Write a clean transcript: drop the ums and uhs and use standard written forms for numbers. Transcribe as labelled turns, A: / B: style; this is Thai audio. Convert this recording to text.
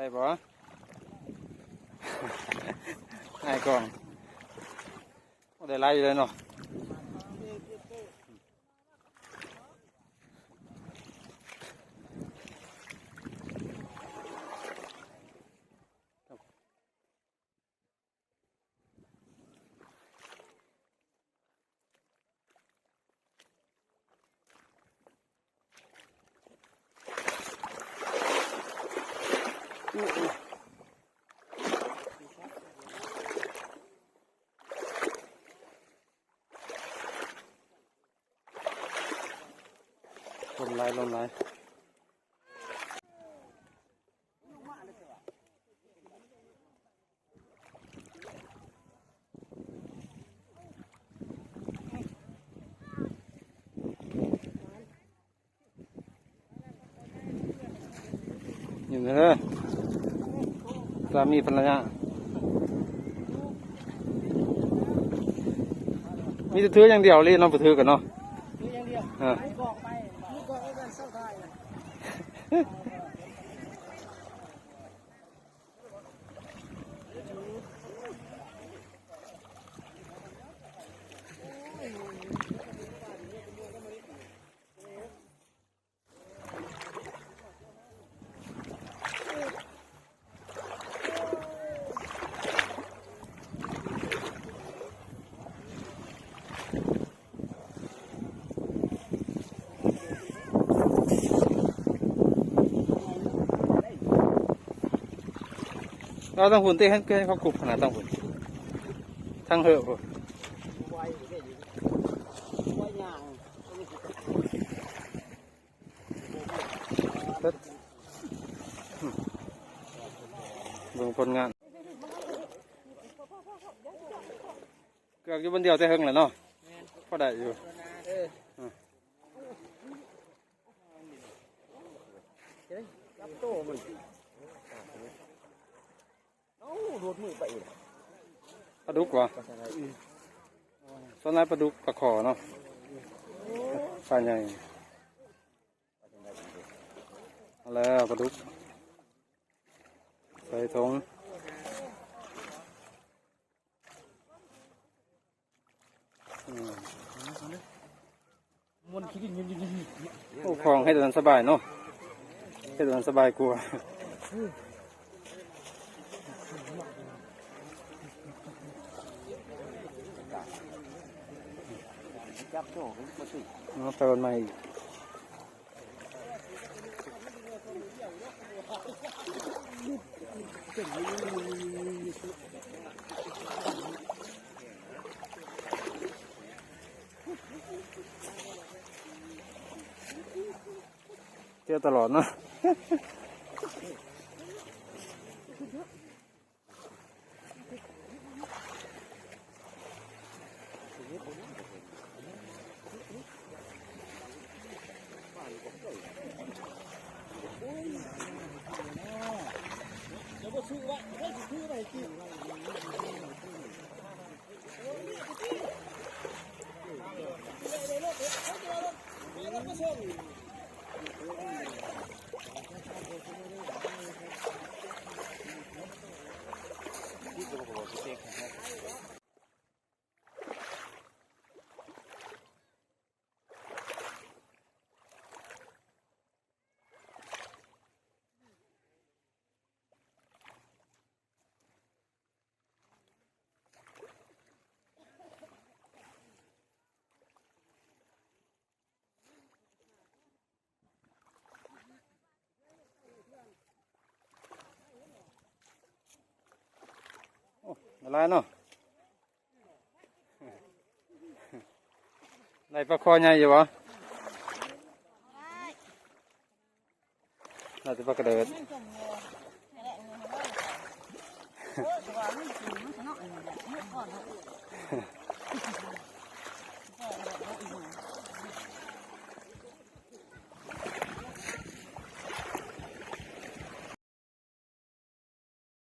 A: ได้บ่ง่ายก่อนได้ไล่เลยเนาะลมไล่ลมไล่อยู่เนอะสามีภรรยามีแต่ถืออย่างเดียวเลยน้องไปถือกันเนาะถืออย่างเดียวบอกไปนี่ก็เอากันเศร้าได้เราต้องหุ่นเต้ให้เขากรุบขนาดต้องหุ่นทั้งเหอะเบิ่งผลงานเกือบอยู่บนเดียวแต่เฮงแหละเนาะพอได้อยู่รับโต้มันโดดมือไปปลาดุกวะส่วนไรปลาดุกปลาขอเนาะปลาใหญ่เอาแล้วปลาดุกใส่ถุงโอ้ของให้เดินสบายเนาะให้เดินสบายกลัวจับโจ้มาสิเติมมาอีกเที่ยวตลอดเนาะอะไรเนาะไหนปลาคอใหญ่อยู่วะน่าจะปลากระเดิด